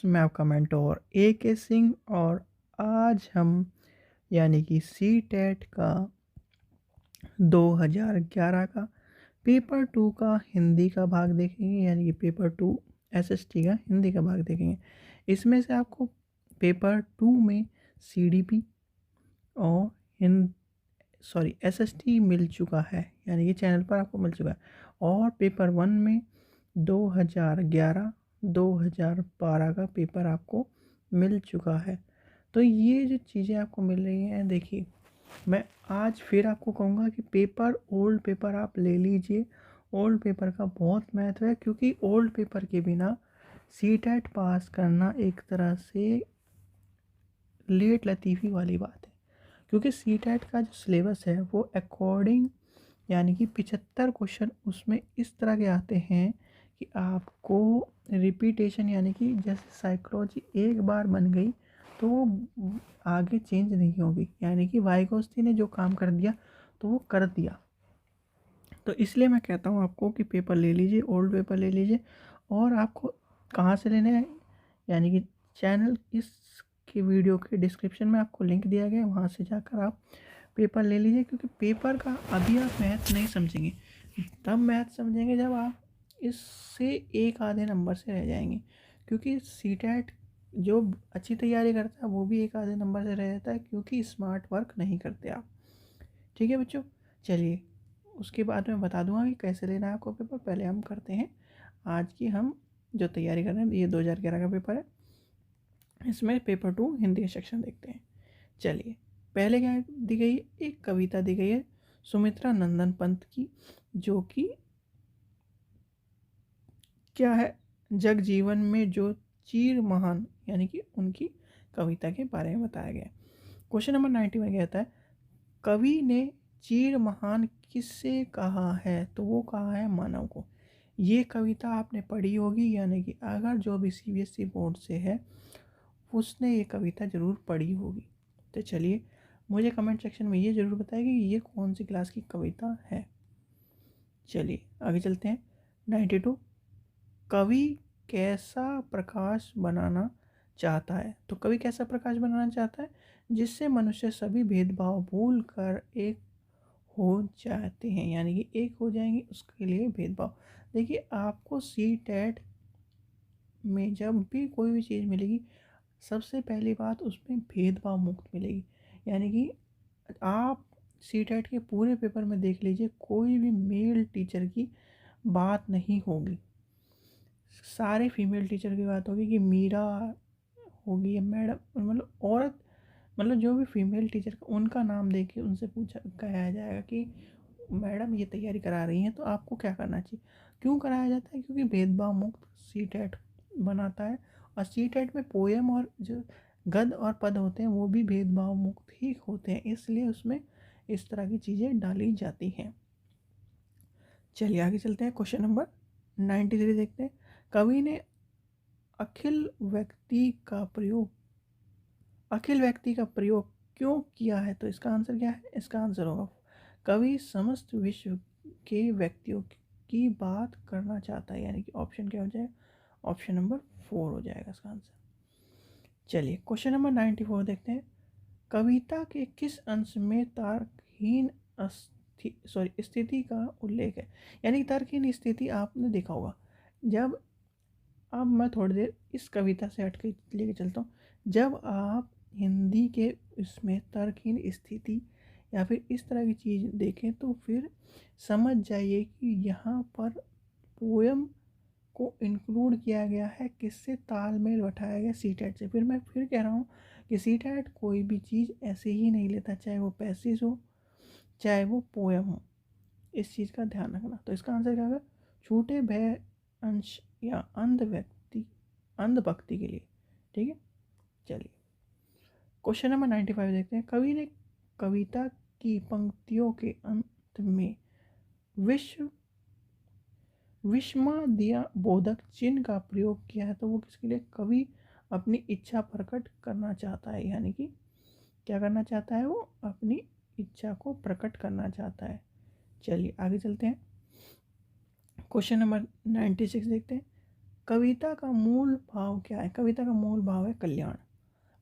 मैं आपका mentor AK Singh और आज हम यानी कि सी टेट का 2011 का पेपर 2 का हिंदी का भाग देखेंगे, यानी कि पेपर 2 SST का हिंदी का भाग देखेंगे। इसमें से आपको पेपर 2 में CDP और SST मिल चुका है, यानी कि चैनल पर आपको मिल चुका है। और पेपर 1 में 2011 2012 का पेपर आपको मिल चुका है। तो ये जो चीज़ें आपको मिल रही हैं, देखिए मैं आज फिर आपको कहूँगा कि ओल्ड पेपर आप ले लीजिए। ओल्ड पेपर का बहुत महत्व है, क्योंकि ओल्ड पेपर के बिना सी टेट पास करना एक तरह से लेट लतीफ़ी वाली बात है। क्योंकि सी टेट का जो सिलेबस है वो अकॉर्डिंग यानी कि 75 क्वेश्चन उसमें इस तरह के आते हैं कि आपको रिपीटेशन, यानी कि जैसे साइकोलॉजी एक बार बन गई तो वो आगे चेंज नहीं होगी, यानी कि वाइगोस्की ने जो काम कर दिया तो वो कर दिया। तो इसलिए मैं कहता हूँ आपको कि पेपर ले लीजिए, ओल्ड पेपर ले लीजिए। और आपको कहाँ से लेने हैं, यानी कि चैनल के वीडियो के डिस्क्रिप्शन में आपको लिंक दिया गया है, वहाँ से जाकर आप पेपर ले लीजिए। क्योंकि पेपर का अभी आप मैथ नहीं समझेंगे, तब मैथ समझेंगे जब आप इससे एक आधे नंबर से रह जाएंगे। क्योंकि सी टेट जो अच्छी तैयारी करता है वो भी एक आधे नंबर से रह जाता है, क्योंकि स्मार्ट वर्क नहीं करते आप। ठीक है बच्चों, चलिए उसके बाद मैं बता दूंगा कि कैसे लेना है आपको पेपर। पहले हम करते हैं आज की हम जो तैयारी कर रहे हैं, ये 2011 का पेपर है। इसमें पेपर 2 हिंदी का सेक्शन देखते हैं। चलिए, पहले क्या दी गई है, एक कविता दी गई है सुमित्रा नंदन पंत की, जो कि क्या है, जग जीवन में जो चीर महान, यानी कि उनकी कविता के बारे में बताया गया है। क्वेश्चन नंबर 91 कहता है, कवि ने चीर महान किससे कहा है? तो वो कहा है मानव को। ये कविता आपने पढ़ी होगी, यानी कि अगर जो भी CBSE बोर्ड से है उसने ये कविता ज़रूर पढ़ी होगी। तो चलिए, मुझे कमेंट सेक्शन में ये ज़रूर बताइए कि ये कौन सी क्लास की कविता है। चलिए आगे चलते हैं। 92, कवि कैसा प्रकाश बनाना चाहता है? तो कवि कैसा प्रकाश बनाना चाहता है? जिससे मनुष्य सभी भेदभाव भूल कर एक हो जाते हैं, यानी कि एक हो जाएंगे, उसके लिए भेदभाव। देखिए, आपको सी टेट में जब भी कोई भी चीज़ मिलेगी, सबसे पहली बात उसमें भेदभाव मुक्त मिलेगी। यानी कि आप सी टेट के पूरे पेपर में देख लीजिए, कोई भी मेल टीचर की बात नहीं होगी, सारे फीमेल टीचर की बात होगी। कि मीरा होगी या मैडम, मतलब औरत, मतलब जो भी फीमेल टीचर उनका नाम दे के उनसे पूछा कहा जाएगा कि मैडम ये तैयारी करा रही हैं तो आपको क्या करना चाहिए। क्यों कराया जाता है? क्योंकि भेदभाव मुक्त सी टेट बनाता है। और सी टेट में पोएम और जो गद्य और पद होते हैं वो भी भेदभाव मुक्त ही होते हैं, इसलिए उसमें इस तरह की चीज़ें डाली जाती हैं। चलिए आगे चलते हैं। क्वेश्चन नंबर 93 देखते हैं। कवि ने अखिल व्यक्ति का प्रयोग अखिल व्यक्ति का प्रयोग क्यों किया है? तो इसका आंसर क्या है? इसका आंसर होगा, कवि समस्त विश्व के व्यक्तियों की बात करना चाहता है, यानी कि ऑप्शन क्या हो जाएगा? ऑप्शन नंबर 4 हो जाएगा इसका आंसर। चलिए क्वेश्चन नंबर 94 देखते हैं। कविता के किस अंश में तार्कहीन स्थिति का उल्लेख है? यानी तर्कहीन स्थिति आपने देखा होगा। जब अब मैं थोड़ी देर इस कविता से हट के लेके चलता हूँ। जब आप हिंदी के इसमें तर्कहीन स्थिति या फिर इस तरह की चीज़ देखें तो फिर समझ जाइए कि यहाँ पर पोएम को इंक्लूड किया गया है, किससे तालमेल बैठाया गया? सी टेट से। फिर मैं फिर कह रहा हूँ कि सी टेट कोई भी चीज़ ऐसे ही नहीं लेता, चाहे वो पैसेज हो चाहे वो पोएम हो। इस चीज़ का ध्यान रखना। तो इसका आंसर क्या होगा? छूटे भय अंश या अंधभक्ति के लिए। ठीक है, चलिए क्वेश्चन नंबर 95 देखते हैं। कवि ने कविता की पंक्तियों के अंत में विश्व विस्मय बोधक चिन्ह का प्रयोग किया है। तो वो किसके लिए? कवि अपनी इच्छा प्रकट करना चाहता है, यानी कि क्या करना चाहता है? वो अपनी इच्छा को प्रकट करना चाहता है। चलिए आगे चलते हैं। क्वेश्चन नंबर 96 देखते हैं। कविता का मूल भाव क्या है? कविता का मूल भाव है कल्याण।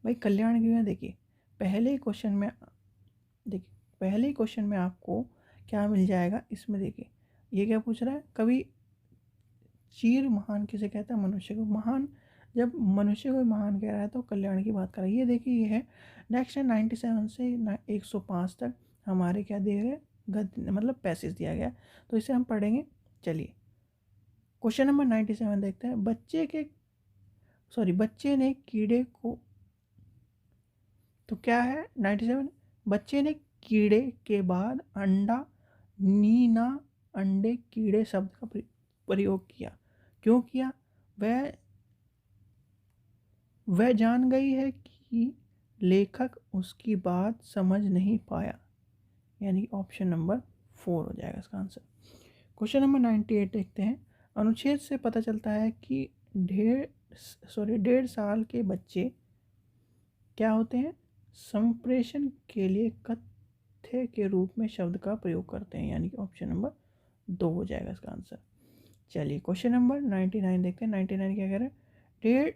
भाई कल्याण क्यों है? देखिए पहले क्वेश्चन में, देखिए पहले क्वेश्चन में आपको क्या मिल जाएगा इसमें। देखिए ये क्या पूछ रहा है, कवि चीर महान किसे कहता है? मनुष्य को। महान, जब मनुष्य को महान कह रहा है तो कल्याण की बात कर रहा है। ये देखिए ये है नेक्स्ट है 97 से 105 तक हमारे क्या दिए गए, गद्य मतलब पैसेज दिया गया, तो इसे हम पढ़ेंगे। चलिए क्वेश्चन नंबर 97 देखते हैं। बच्चे ने कीड़े को, तो क्या है 97, बच्चे ने कीड़े के बाद अंडा नीना अंडे कीड़े शब्द का प्रयोग किया। क्यों किया? वह वह जान गई है कि लेखक उसकी बात समझ नहीं पाया, यानी ऑप्शन नंबर 4 हो जाएगा इसका आंसर। क्वेश्चन नंबर 98 देखते हैं। अनुच्छेद से पता चलता है कि 1.5 साल के बच्चे क्या होते हैं? संप्रेषण के लिए कथ्य के रूप में शब्द का प्रयोग करते हैं, यानी कि ऑप्शन नंबर 2 हो जाएगा इसका आंसर। चलिए क्वेश्चन नंबर 99 देखते हैं। 99 क्या कह रहा है? डेढ़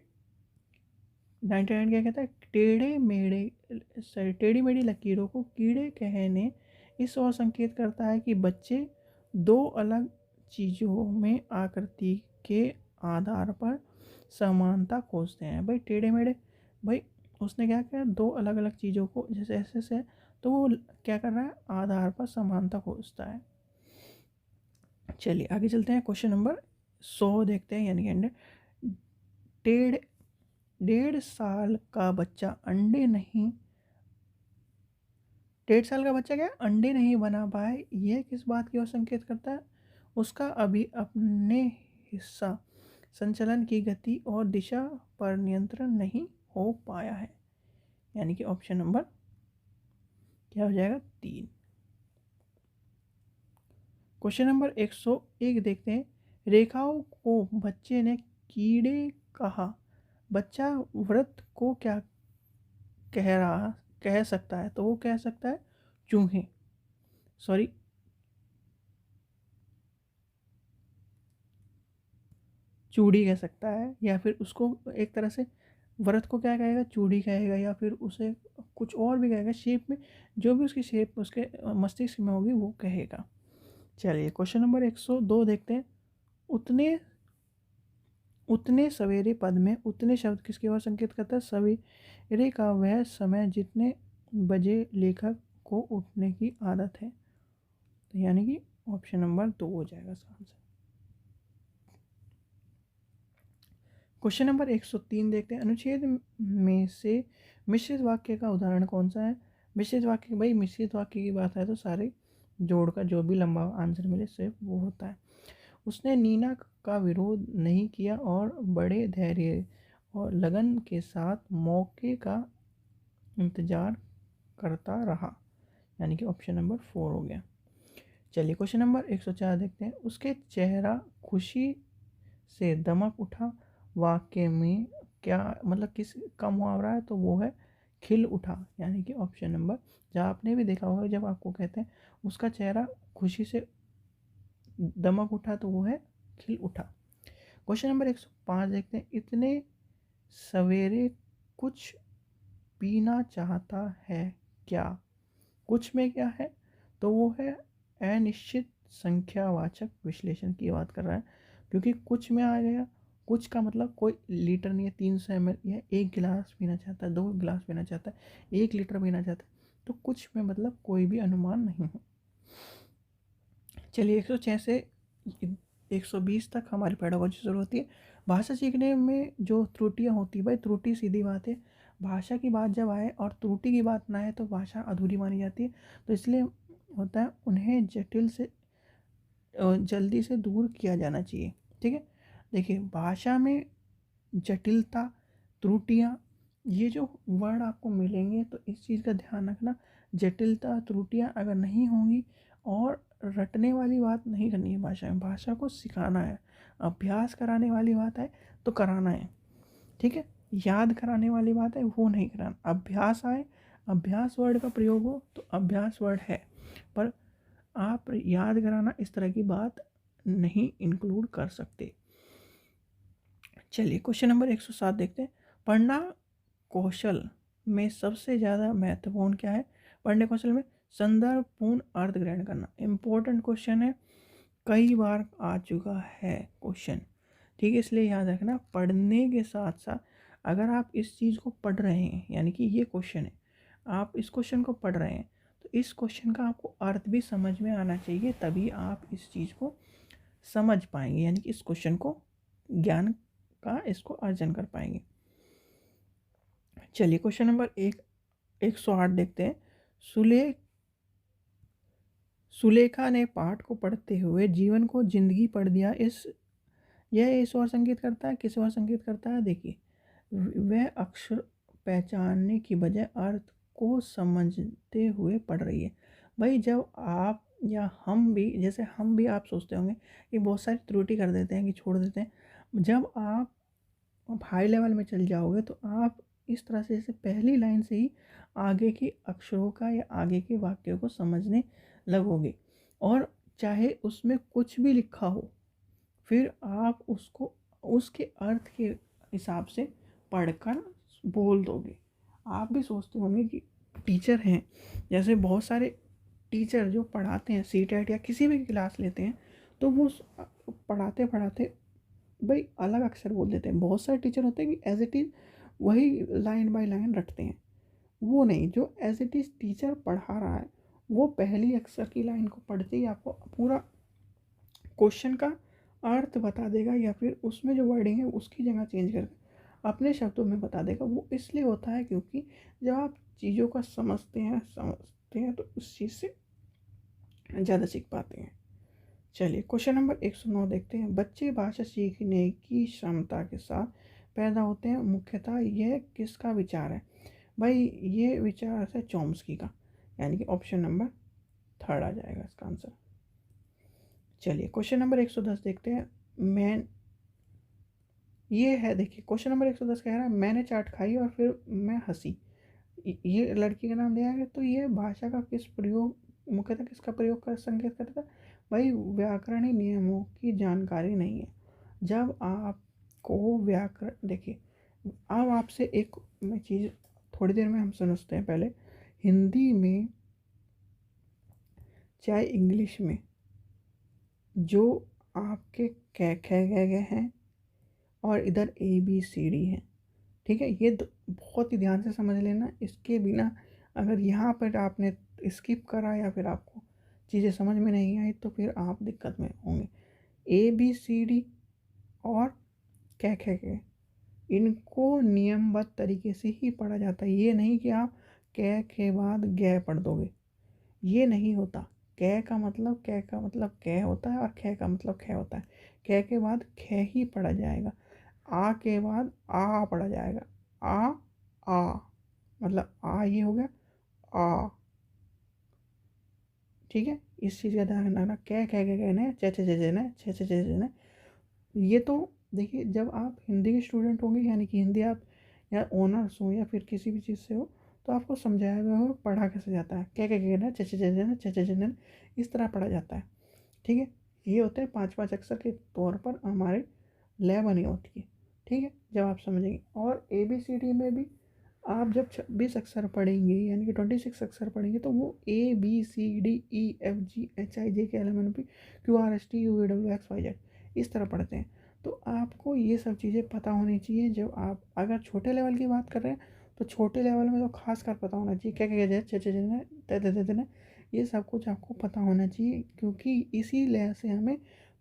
99 क्या कहता है? टेढ़ी मेढ़ी लकीरों को कीड़े कहने इस और संकेत करता है कि बच्चे दो अलग चीज़ों में आकृति के आधार पर समानता खोजते हैं। भाई टेढ़े मेढ़े, भाई उसने क्या किया, दो अलग अलग चीज़ों को जैसे ऐसे से, तो वो क्या कर रहा है? आधार पर समानता खोजता है। चलिए आगे चलते हैं। क्वेश्चन नंबर 100 देखते हैं, यानी कि टेढ़ 1.5 साल का बच्चा अंडे नहीं 1.5 साल का बच्चा क्या अंडे नहीं बना पाए, यह किस बात की ओर संकेत करता है? उसका अभी अपने हिस्सा संचलन की गति और दिशा पर नियंत्रण नहीं हो पाया है, यानी कि ऑप्शन नंबर क्या हो जाएगा? 3। क्वेश्चन नंबर 101 देखते हैं। रेखाओं को बच्चे ने कीड़े कहा, बच्चा व्रत को क्या कह सकता है? तो वो कह सकता है चूहे, सॉरी चूड़ी कह सकता है, या फिर उसको एक तरह से व्रत को क्या कहेगा? चूड़ी कहेगा, या फिर उसे कुछ और भी कहेगा शेप में, जो भी उसकी शेप उसके मस्तिष्क में होगी वो कहेगा। चलिए क्वेश्चन नंबर 102 देखते हैं। उतने उतने सवेरे पद में उतने शब्द किसकी ओर संकेत करता है? सवेरे का वह समय जितने बजे लेखक को उठने की आदत है, तो यानी कि ऑप्शन नंबर 2 हो जाएगा इसका आंसर। क्वेश्चन नंबर 103 देखते हैं। अनुच्छेद में से मिश्रित वाक्य का उदाहरण कौन सा है? मिश्रित वाक्य, भाई मिश्रित वाक्य की बात है तो सारे जोड़कर जो भी लंबा आंसर मिले सिर्फ वो होता है। उसने नीना का विरोध नहीं किया और बड़े धैर्य और लगन के साथ मौके का इंतजार करता रहा, यानी कि ऑप्शन नंबर 4 हो गया। चलिए क्वेश्चन नंबर 104 देखते हैं। उसके चेहरा खुशी से दमक उठा, वाक्य में क्या मतलब किस का मुहावरा है? तो वो है खिल उठा, यानी कि ऑप्शन नंबर, जहाँ आपने भी देखा होगा जब आपको कहते हैं उसका चेहरा खुशी से दमक उठा, तो वो है खिल उठा। क्वेश्चन नंबर 105 देखते हैं। इतने सवेरे कुछ पीना चाहता है क्या? कुछ में क्या है? तो वो है अनिश्चित संख्यावाचक विश्लेषण की बात कर रहा है, क्योंकि कुछ में आ गया। कुछ का मतलब कोई लीटर नहीं है, 300 ml, यह 1 गिलास पीना चाहता है, 2 गिलास पीना चाहता है, 1 लीटर पीना चाहता है, तो कुछ में मतलब कोई भी अनुमान नहीं है। चलिए 106 से 120 तक हमारी पेडागोजी शुरू होती है। भाषा सीखने में जो त्रुटियां होती है, भाई त्रुटि सीधी बात है, भाषा की बात जब आए और त्रुटि की बात ना आए तो भाषा अधूरी मानी जाती है, तो इसलिए होता है उन्हें जटिल से जल्दी से दूर किया जाना चाहिए। ठीक है, देखिए भाषा में जटिलता, त्रुटियाँ, ये जो वर्ड आपको मिलेंगे तो इस चीज़ का ध्यान रखना। जटिलता त्रुटियाँ अगर नहीं होंगी, और रटने वाली बात नहीं करनी है भाषा में, भाषा को सिखाना है, अभ्यास कराने वाली बात है तो कराना है। ठीक है, याद कराने वाली बात है वो नहीं कराना। अभ्यास आए, अभ्यास वर्ड का प्रयोग हो तो अभ्यास वर्ड है, पर आप याद कराना इस तरह की बात नहीं इंक्लूड कर सकते। चलिए क्वेश्चन नंबर 107 देखते हैं। पढ़ना कौशल में सबसे ज़्यादा महत्वपूर्ण क्या है? पढ़ने कौशल में संदर्भपूर्ण अर्थ ग्रहण करना। इम्पोर्टेंट क्वेश्चन है, कई बार आ चुका है क्वेश्चन, ठीक है, इसलिए याद रखना। पढ़ने के साथ साथ अगर आप इस चीज़ को पढ़ रहे हैं, यानी कि ये क्वेश्चन है, आप इस क्वेश्चन को पढ़ रहे हैं, तो इस क्वेश्चन का आपको अर्थ भी समझ में आना चाहिए, तभी आप इस चीज़ को समझ पाएंगे, यानी कि इस क्वेश्चन को ज्ञान का इसको अर्जन कर पाएंगे। चलिए क्वेश्चन नंबर 108 देखते हैं। सुलेखा ने पाठ को पढ़ते हुए जीवन को जिंदगी पढ़ दिया। यह इस ओर संकेत करता है, किस ओर संकेत करता है? देखिए, वह अक्षर पहचानने की बजाय अर्थ को समझते हुए पढ़ रही है। भाई जब आप या हम भी, जैसे हम भी, आप सोचते होंगे कि बहुत सारी त्रुटि कर देते हैं कि छोड़ देते हैं, जब आप हाई लेवल में चल जाओगे तो आप इस तरह से, जैसे पहली लाइन से ही आगे के अक्षरों का या आगे के वाक्यों को समझने लगोगे, और चाहे उसमें कुछ भी लिखा हो, फिर आप उसको उसके अर्थ के हिसाब से पढ़कर बोल दोगे। आप भी सोचते होंगे कि टीचर हैं, जैसे बहुत सारे टीचर जो पढ़ाते हैं, सीटेट या किसी भी क्लास लेते हैं, तो वो पढ़ाते पढ़ाते भाई अलग अक्षर बोल देते हैं। बहुत सारे टीचर होते हैं कि एज इट इज़ वही लाइन बाय लाइन रटते हैं, वो नहीं, जो एज इट इज़ टीचर पढ़ा रहा है वो पहली अक्षर की लाइन को पढ़ते ही आपको पूरा क्वेश्चन का अर्थ बता देगा, या फिर उसमें जो वर्डिंग है उसकी जगह चेंज करके अपने शब्दों में बता देगा। वो इसलिए होता है क्योंकि जब आप चीज़ों का समझते हैं तो उस चीज़ से ज़्यादा सीख पाते हैं। चलिए क्वेश्चन नंबर 109 देखते हैं। बच्चे भाषा सीखने की क्षमता के साथ पैदा होते हैं, मुख्यतः यह किसका विचार है? भाई ये विचार है चॉम्स्की का, यानी कि ऑप्शन नंबर 3 आ जाएगा इसका आंसर। चलिए क्वेश्चन नंबर 110 देखते हैं। ये है, देखिए क्वेश्चन नंबर 110 कह रहा है मैंने चाट खाई और फिर मैं हंसी। ये लड़की का नाम दिया है, तो ये भाषा का किस प्रयोग, मुख्यतः किसका प्रयोग कर संकेत करता है? भाई व्याकरणिक नियमों की जानकारी नहीं है। जब आपको व्याकरण, देखिए अब आपसे एक मैं चीज़ थोड़ी देर में हम समझते हैं। पहले हिंदी में चाहे इंग्लिश में जो आपके कै खे गए गए हैं और इधर ए बी सी डी है, ठीक है, ये बहुत ही ध्यान से समझ लेना। इसके बिना अगर यहाँ पर आपने स्किप करा या फिर आपको चीज़ें समझ में नहीं आई तो फिर आप दिक्कत में होंगे। ए बी सी डी और कै खे के, इनको नियमबद्ध तरीके से ही पढ़ा जाता है। ये नहीं कि आप कै के बाद गे पढ़ दोगे, ये नहीं होता। कै का मतलब कै होता है और खे का मतलब खे होता है। कै के बाद खे ही पढ़ा जाएगा, आ के बाद आ पढ़ा जाएगा। आ आ मतलब आ, ये हो गया आ, ठीक है। इस चीज़ का ध्यान रखना। कै कै कै कहना है, चे चे चे ने, छे छे छे ने। ये तो देखिए जब आप हिंदी के स्टूडेंट होंगे, यानी कि हिंदी आप या ऑनर्स हो या फिर किसी भी चीज़ से हो, तो आपको समझाया गया हो पढ़ा कैसे जाता है। क्या क्या कहना है, चे चे चे ने, छे छे छे ने, इस तरह पढ़ा जाता है, ठीक है। ये होते हैं 5-5 अक्षर के तौर पर हमारे लय बनी होती है, ठीक है, जब आप समझेंगे। और ए बी सी डी में भी आप जब 26 अक्षर पढ़ेंगे, यानी कि 26 अक्षर पढ़ेंगे, तो वो A B C D E F G H I J K L M N O P Q R S T U V W X Y Z इस तरह पढ़ते हैं। तो आपको ये सब चीज़ें पता होनी चाहिए। जब आप अगर छोटे लेवल की बात कर रहे हैं तो छोटे लेवल में तो खास कर पता होना चाहिए क्या क्या छे छे छे, ये सब कुछ आपको पता होना चाहिए, क्योंकि इसी लय से हमें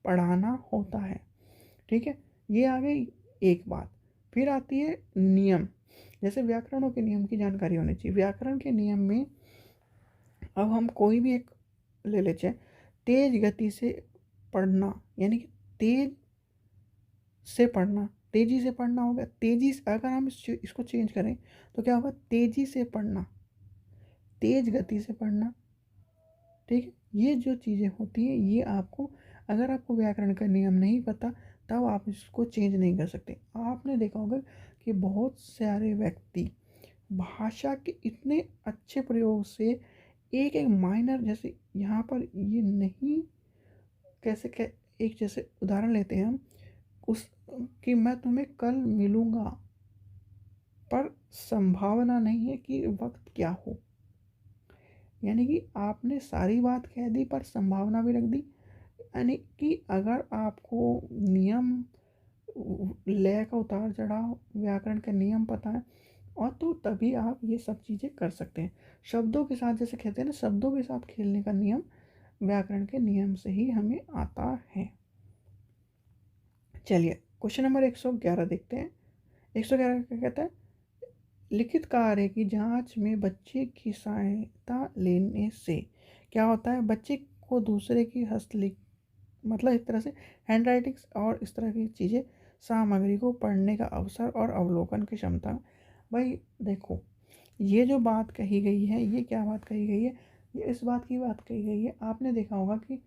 पढ़ाना होता है, ठीक है। ये आ गई एक बात। फिर आती है नियम। जैसे व्याकरणों के नियम की जानकारी होनी चाहिए। व्याकरण के नियम में अब हम कोई भी एक ले लेते हैं। तेज गति से पढ़ना, यानी कि तेज से पढ़ना, तेजी से पढ़ना होगा। तेजी से अगर हम इसको चेंज करें तो क्या होगा? तेजी से पढ़ना, तेज गति से पढ़ना, ठीक है। ये जो चीज़ें होती हैं ये आपको, अगर आपको व्याकरण का नियम नहीं पता तब आप इसको चेंज नहीं कर सकते। आपने देखा होगा कि बहुत सारे व्यक्ति भाषा के इतने अच्छे प्रयोग से एक एक माइनर, जैसे यहाँ पर ये नहीं, कैसे एक जैसे उदाहरण लेते हैं हम, उस कि मैं तुम्हें कल मिलूँगा, पर संभावना नहीं है कि वक्त क्या हो। यानी कि आपने सारी बात कह दी पर संभावना भी रख दी। यानी कि अगर आपको नियम, लय का उतार चढ़ाव, व्याकरण के नियम पता है और तो तभी आप ये सब चीज़ें कर सकते हैं। शब्दों के साथ, जैसे कहते हैं ना, शब्दों के साथ खेलने का नियम व्याकरण के नियम से ही हमें आता है। चलिए क्वेश्चन नंबर 111 देखते हैं। 111 क्या कहता है? लिखित कार्य की जांच में बच्चे की सहायता लेने से क्या होता है? बच्चे को दूसरे की हस्तलिखित, मतलब एक तरह से हैंड राइटिंग्स और इस तरह की चीज़ें, सामग्री को पढ़ने का अवसर और अवलोकन की क्षमता। भाई देखो, ये जो बात कही गई है, ये क्या बात कही गई है? ये इस बात की बात कही गई है, आपने देखा होगा कि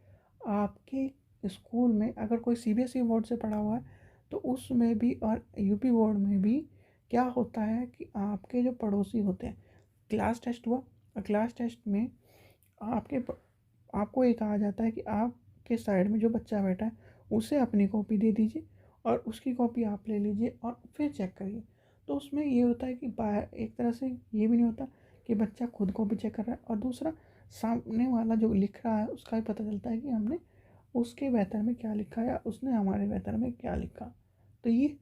आपके स्कूल में अगर कोई सीबीएसई बोर्ड से पढ़ा हुआ है तो उसमें भी और यूपी बोर्ड में भी क्या होता है कि आपके जो पड़ोसी होते हैं, क्लास टेस्ट हुआ और क्लास टेस्ट में आपके आपको ये कहा जाता है कि आपके साइड में जो बच्चा बैठा है उसे अपनी कॉपी दे दीजिए और उसकी कॉपी आप ले लीजिए और फिर चेक करिए। तो उसमें ये होता है कि एक तरह से ये भी नहीं होता कि बच्चा खुद कॉपी चेक कर रहा है, और दूसरा सामने वाला जो लिख रहा है उसका भी पता चलता है कि हमने उसके बेहतर में क्या लिखा या उसने हमारे बेहतर में क्या लिखा। तो ये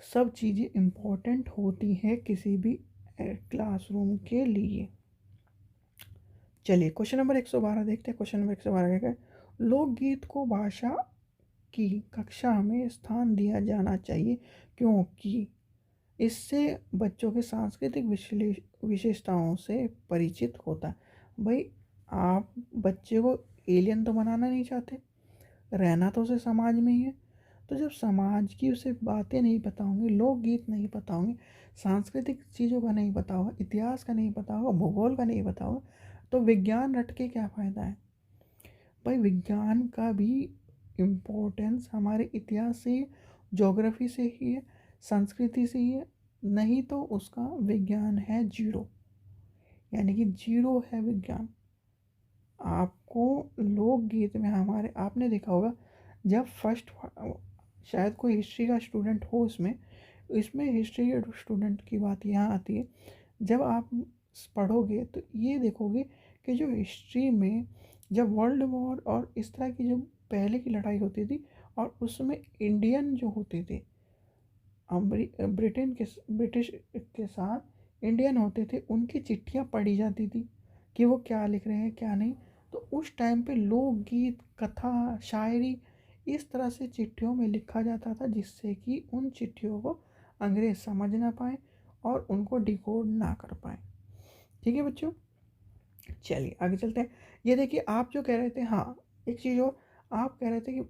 सब चीज़ें इम्पोर्टेंट होती हैं किसी भी क्लासरूम के लिए। चलिए क्वेश्चन नंबर 112 देखते हैं। क्वेश्चन नंबर 112 क्या है? लोकगीत को भाषा की कक्षा में स्थान दिया जाना चाहिए क्योंकि इससे बच्चों के सांस्कृतिक विशेषताओं से परिचित होता है। भाई आप बच्चे को एलियन तो बनाना नहीं चाहते, रहना तो उसे समाज में ही है। तो जब समाज की उसे बातें नहीं पता होंगी, लोकगीत नहीं पता होंगे, सांस्कृतिक चीज़ों का नहीं पता होगा, इतिहास का नहीं पता होगा, भूगोल का नहीं पता होगा, तो विज्ञान रट के क्या फ़ायदा है? भाई विज्ञान का भी इम्पोर्टेंस हमारे इतिहास से, ज्योग्राफी से ही है, संस्कृति से ही है, नहीं तो उसका विज्ञान है जीरो। यानी कि जीरो है विज्ञान। आपको लोकगीत में हमारे, आपने देखा होगा जब फर्स्ट, शायद कोई हिस्ट्री का स्टूडेंट हो इसमें, इसमें हिस्ट्री के स्टूडेंट की बात यहाँ आती है। जब आप पढ़ोगे तो ये देखोगे कि जो हिस्ट्री में जब वर्ल्ड वॉर और इस तरह की जो पहले की लड़ाई होती थी और उसमें इंडियन जो होते थे, ब्रिटिश के साथ इंडियन होते थे, उनकी चिट्ठियाँ पढ़ी जाती थी कि वो क्या लिख रहे हैं क्या नहीं। तो उस टाइम पे लोकगीत, कथा, शायरी इस तरह से चिट्ठियों में लिखा जाता था जिससे कि उन चिट्ठियों को अंग्रेज समझ ना पाए और उनको डिकोड ना कर पाए। ठीक है बच्चों, चलिए आगे चलते हैं। ये देखिए आप जो कह रहे थे, हाँ एक चीज़ और, आप कह रहे थे कि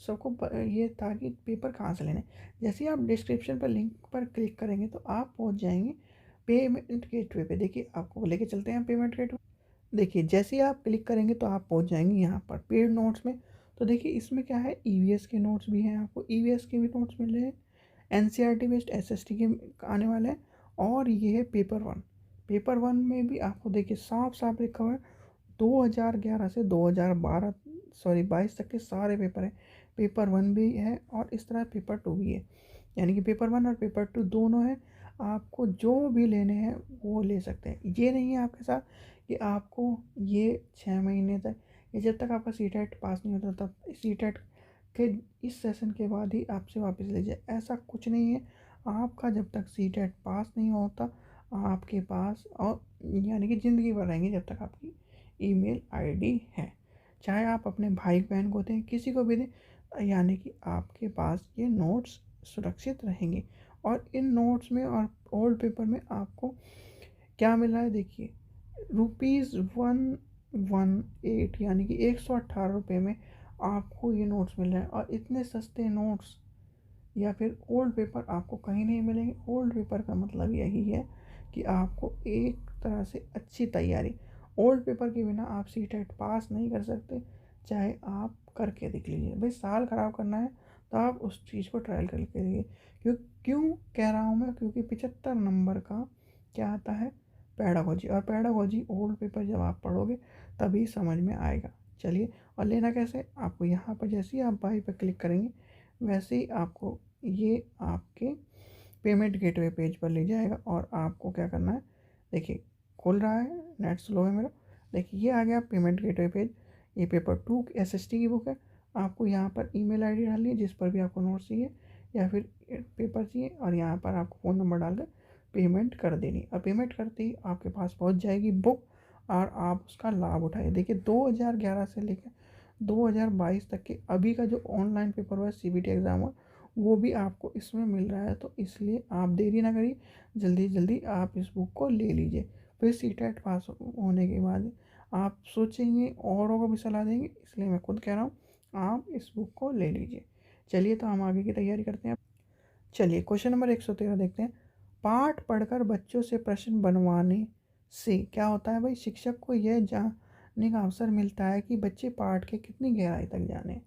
सबको ये था कि पेपर कहाँ से लेने। जैसे ही आप डिस्क्रिप्शन पर लिंक पर क्लिक करेंगे तो आप पहुँच जाएंगे पेमेंट गेटवे पे। देखिए आपको लेके चलते हैं पेमेंट गेटवे। देखिए जैसे ही आप क्लिक करेंगे तो आप पहुँच जाएंगे यहाँ पर पेड नोट्स में। तो देखिए इसमें क्या है, ईवीएस के नोट्स भी हैं, आपको ईवीएस के भी नोट्स मिल रहे हैं, एनसीईआरटी बेस्ड एसएसटी के आने वाले हैं, और ये है पेपर वन। पेपर वन में भी आपको देखिए साफ साफ लिखा हुआ है 2011 से 2012, सॉरी 22 तक के सारे पेपर हैं। पेपर वन भी है और इस तरह पेपर टू भी है, यानी कि पेपर वन और पेपर टू दोनों है। आपको जो भी लेने हैं वो ले सकते हैं। ये नहीं है आपके साथ कि आपको ये 6 महीने तक, या जब तक आपका सीटेट पास नहीं होता तब सीटेट के इस सेशन के बाद ही आपसे वापस लीजिए, ऐसा कुछ नहीं है। आपका जब तक सीटेट पास नहीं होता आपके पास, और यानी कि ज़िंदगी भर रहेंगे जब तक आपकी ईमेल आईडी है, चाहे आप अपने भाई बहन को दें, किसी को भी दें, यानी कि आपके पास ये नोट्स सुरक्षित रहेंगे। और इन नोट्स में और ओल्ड पेपर में आपको क्या मिल रहा है, देखिए ₹118, यानी कि 118 रुपये में आपको ये नोट्स मिल रहे हैं। और इतने सस्ते नोट्स या फिर ओल्ड पेपर आपको कहीं नहीं मिलेंगे। ओल्ड पेपर का मतलब यही है कि आपको एक तरह से अच्छी तैयारी, ओल्ड पेपर के बिना आप सीटेट पास नहीं कर सकते, चाहे आप करके देख लीजिए। भाई साल ख़राब करना है तो आप उस चीज़ को ट्रायल करके देखिए। क्यों क्यों कह रहा हूँ मैं, क्योंकि 75 नंबर का क्या आता है, पैडागोजी, और पैडागोजी ओल्ड पेपर जब आप पढ़ोगे तभी समझ में आएगा। चलिए, और लेना कैसे, आपको यहाँ पर जैसे ही आप बाई पर क्लिक करेंगे वैसे ही आपको ये आपके पेमेंट गेटवे पेज पर ले जाएगा और आपको क्या करना है, देखिए खुल रहा है, नेट स्लो है मेरा, देखिए ये आ गया पेमेंट गेटवे पेज। ये पेपर 2 SST की बुक है। आपको यहाँ पर ईमेल आईडी डालनी है जिस पर भी आपको नोट्स चाहिए या फिर पेपर चाहिए, और यहाँ पर आपको फ़ोन नंबर डालकर पेमेंट कर देनी, और पेमेंट करते ही आपके पास पहुँच जाएगी बुक और आप उसका लाभ उठाइए। देखिए 2011 से लेकर 2022 तक के अभी का जो ऑनलाइन पेपर हुआ है CBT एग्ज़ाम हुआ, वो भी आपको इसमें मिल रहा है। तो इसलिए आप देरी ना करिए, जल्दी जल्दी आप इस बुक को ले लीजिए। फिर CTET पास होने के बाद आप सोचेंगे औरों को भी सलाह देंगे, इसलिए मैं खुद कह रहा हूँ आप इस बुक को ले लीजिए। चलिए तो हम आगे की तैयारी करते हैं। चलिए क्वेश्चन नंबर 113 देखते हैं। पाठ पढ़कर बच्चों से प्रश्न बनवाने से क्या होता है भाई, शिक्षक को यह जानने का अवसर मिलता है कि बच्चे पाठ के कितनी गहराई तक जाने।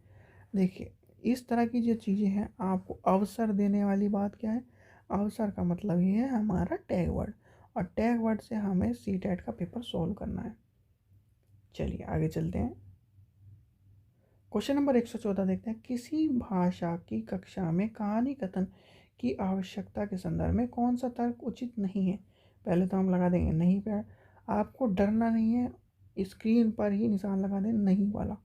देखिए इस तरह की जो चीज़ें हैं, आपको अवसर देने वाली बात क्या है, अवसर का मतलब ही है हमारा टैग वर्ड, और टैग वर्ड से हमें CTET का पेपर सॉल्व करना है। चलिए आगे चलते हैं। क्वेश्चन नंबर 114 देखते हैं। किसी भाषा की कक्षा में कहानी कथन की आवश्यकता के संदर्भ में कौन सा तर्क उचित नहीं है। पहले तो हम लगा देंगे नहीं पे, आपको डरना नहीं है, स्क्रीन पर ही निशान लगा दें नहीं वाला,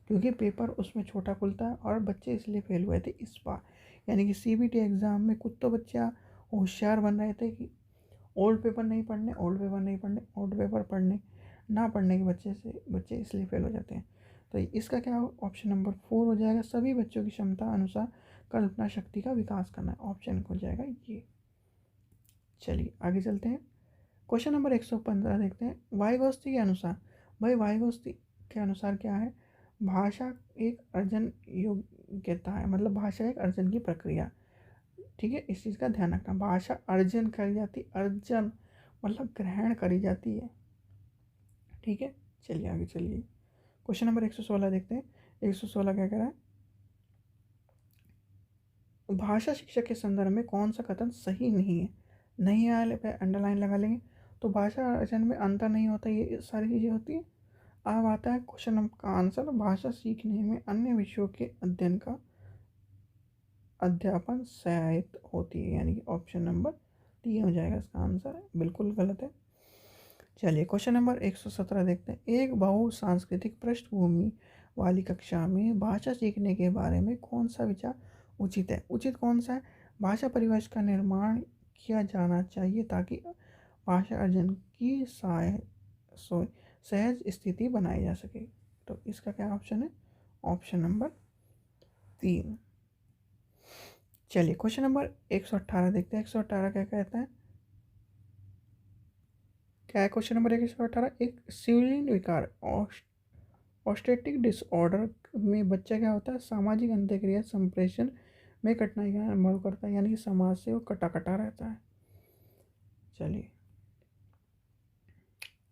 क्योंकि पेपर उसमें छोटा खुलता है और बच्चे इसलिए फेल हुए थे इस बार। यानी कि CBT एग्ज़ाम में कुछ तो बच्चे होशियार बन रहे थे कि ओल्ड पेपर नहीं पढ़ने, ओल्ड पेपर नहीं पढ़ने, ओल्ड पेपर पढ़ने ना पढ़ने के बच्चे इसलिए फेल हो जाते हैं। तो इसका क्या ऑप्शन नंबर 4 हो जाएगा, सभी बच्चों की क्षमता अनुसार कल्पना शक्ति का विकास करना है, ऑप्शन हो जाएगा ये। चलिए आगे चलते हैं। क्वेश्चन नंबर 115 देखते हैं। वाइगोत्स्की के अनुसार, भाई वाइगोत्स्की के अनुसार क्या है, भाषा एक अर्जन योग्यता है, मतलब भाषा एक अर्जन की प्रक्रिया। ठीक है, इस चीज़ का ध्यान रखना, भाषा अर्जन करी जाती, अर्जन मतलब ग्रहण करी जाती है। ठीक है, चलिए आगे चलिए। क्वेश्चन नंबर 116 देखते हैं। 116 क्या कह रहा है, भाषा शिक्षक के संदर्भ में कौन सा कथन सही नहीं है। नहीं आने पे अंडरलाइन लगा लेंगे। तो भाषा अर्जन में अंतर नहीं होता, ये सारी चीज़ें होती हैं। अब आता है क्वेश्चन नंबर का आंसर, भाषा सीखने में अन्य विषयों के अध्ययन का अध्यापन सहायक होती है, यानी कि ऑप्शन नंबर 3 हो जाएगा इसका आंसर, बिल्कुल गलत है। चलिए क्वेश्चन नंबर 117 देखते हैं। एक बहु सांस्कृतिक पृष्ठभूमि वाली कक्षा में भाषा सीखने के बारे में कौन सा विचार उचित है। उचित कौन सा है, भाषा परिवेश का निर्माण किया जाना चाहिए ताकि भाषा अर्जन की सहज स्थिति बनाई जा सके। तो इसका क्या ऑप्शन है, ऑप्शन नंबर 3। चलिए क्वेश्चन नंबर 118 देखते हैं। 118 क्या कहता है, क्या है क्वेश्चन नंबर 118, एक सिविलियन विकार ऑस्टेटिक डिसऑर्डर में बच्चा क्या होता है, सामाजिक अंतःक्रिया संप्रेषण में कठिनाई का अनुभव करता है, यानी कि समाज से वो कटा कटा रहता है। चलिए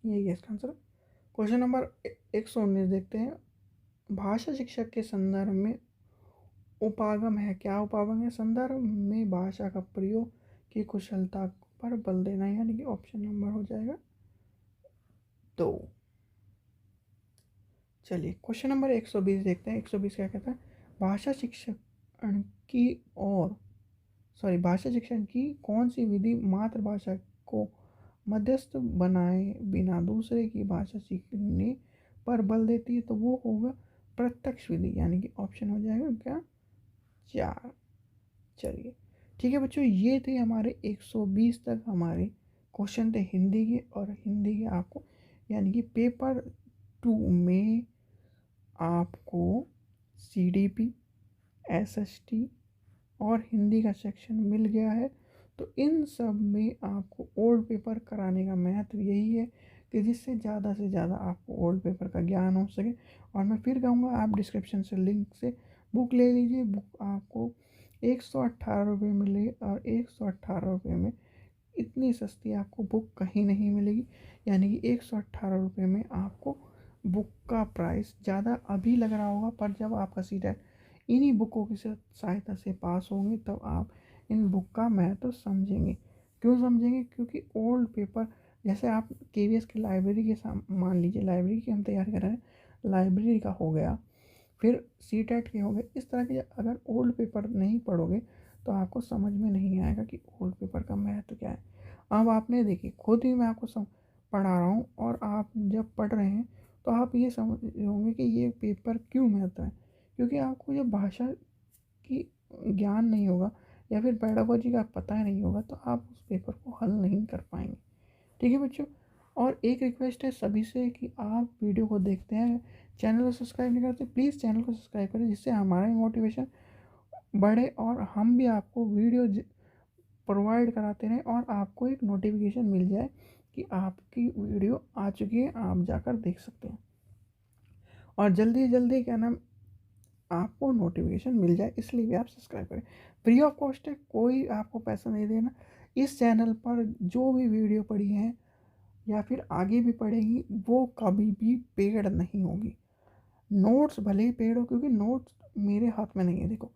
यही है इसका आंसर। क्वेश्चन नंबर 119 देखते हैं। भाषा शिक्षक के संदर्भ में उपागम है, क्या उपागम है, संदर्भ में भाषा का प्रयोग की कुशलता पर बल देना, यानी कि ऑप्शन नंबर हो जाएगा 2। चलिए क्वेश्चन नंबर 120 देखते हैं। 120 क्या कहता है, भाषा शिक्षण की और भाषा शिक्षण की कौन सी विधि मातृभाषा को मध्यस्थ बनाए बिना दूसरे की भाषा सीखने पर बल देती है। तो वो होगा प्रत्यक्ष विधि, यानी कि ऑप्शन हो जाएगा क्या 4। चलिए ठीक है बच्चों, ये थे हमारे 120 तक हमारे क्वेश्चन थे हिंदी के, और हिंदी के आपको यानी कि पेपर 2 में आपको CDP, SST और हिंदी का सेक्शन मिल गया है। तो इन सब में आपको ओल्ड पेपर कराने का महत्व यही है कि जिससे ज़्यादा से ज़्यादा आपको ओल्ड पेपर का ज्ञान हो सके। और मैं फिर कहूँगा आप डिस्क्रिप्शन से लिंक से बुक ले लीजिए। बुक आपको 118 रुपये मिलेगी, और 118 रुपये में इतनी सस्ती आपको बुक कहीं नहीं मिलेगी। यानी कि 118 रुपये में आपको बुक का प्राइस ज़्यादा अभी लग रहा होगा, पर जब आपका CTET इन्हीं बुकों की सहायता से पास होंगे तब आप इन बुक का महत्व समझेंगे। क्यों समझेंगे, क्योंकि ओल्ड पेपर जैसे आप KVS की लाइब्रेरी के मान लीजिए, लाइब्रेरी की हम तैयारी कर रहे हैं, लाइब्रेरी का हो गया, फिर CTET के हो गए। इस तरह के अगर ओल्ड पेपर नहीं पढ़ोगे तो आपको समझ में नहीं आएगा कि ओल्ड पेपर का महत्व क्या है। अब आपने देखिए खुद ही मैं आपको पढ़ा रहा हूँ, और आप जब पढ़ रहे हैं तो आप ये समझ होंगे कि ये पेपर क्यों महत्व है, क्योंकि आपको जब भाषा की ज्ञान नहीं होगा या फिर पेडागोजी का पता नहीं होगा तो आप उस पेपर को हल नहीं कर पाएंगे। ठीक है बच्चों, और एक रिक्वेस्ट है सभी से कि आप वीडियो को देखते हैं, चैनल को सब्सक्राइब नहीं करते, प्लीज़ चैनल को सब्सक्राइब करें, जिससे हमारा मोटिवेशन बढ़े और हम भी आपको वीडियो प्रोवाइड कराते रहें और आपको एक नोटिफिकेशन मिल जाए कि आपकी वीडियो आ चुकी है, आप जाकर देख सकते हैं। और जल्दी जल्दी क्या नाम आपको नोटिफिकेशन मिल जाए, इसलिए भी आप सब्सक्राइब करें। फ्री ऑफ कॉस्ट है, कोई आपको पैसा नहीं देना। इस चैनल पर जो भी वीडियो पड़ी है या फिर आगे भी पढ़ेगी वो कभी भी पेड नहीं होगी। नोट्स भले ही पेड हो, क्योंकि नोट्स मेरे हाथ में नहीं है। देखो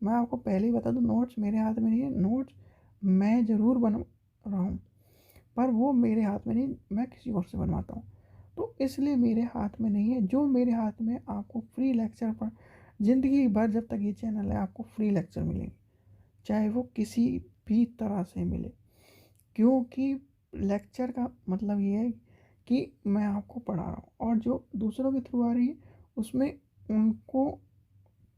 मैं आपको पहले ही बता दूं, नोट्स मेरे हाथ में नहीं है। नोट्स मैं ज़रूर बना रहा हूँ पर वो मेरे हाथ में नहीं, मैं किसी और से बनवाता हूँ, तो इसलिए मेरे हाथ में नहीं है। जो मेरे हाथ में आपको फ्री लेक्चर पर ज़िंदगी भर जब तक ये चैनल है आपको फ्री लेक्चर मिलेंगे, चाहे वो किसी भी तरह से मिले। क्योंकि लेक्चर का मतलब ये है कि मैं आपको पढ़ा रहा हूँ, और जो दूसरों के थ्रू आ रही है उसमें उनको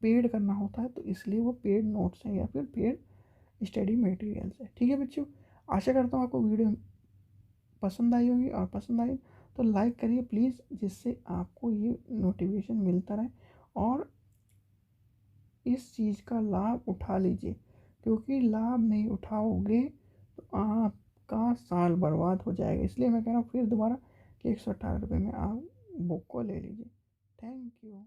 पेड करना होता है, तो इसलिए वो पेड नोट्स हैं या फिर पेड स्टडी मटेरियल्स है। ठीक है बच्चों, आशा करता हूँ आपको वीडियो पसंद आई होगी, और पसंद आई तो लाइक करिए प्लीज़, जिससे आपको ये नोटिफिकेशन मिलता रहे और इस चीज़ का लाभ उठा लीजिए, क्योंकि लाभ नहीं उठाओगे तो आपका साल बर्बाद हो जाएगा। इसलिए मैं कह रहा हूँ फिर दोबारा कि 118 रुपये में आप बुक को ले लीजिए। Thank you.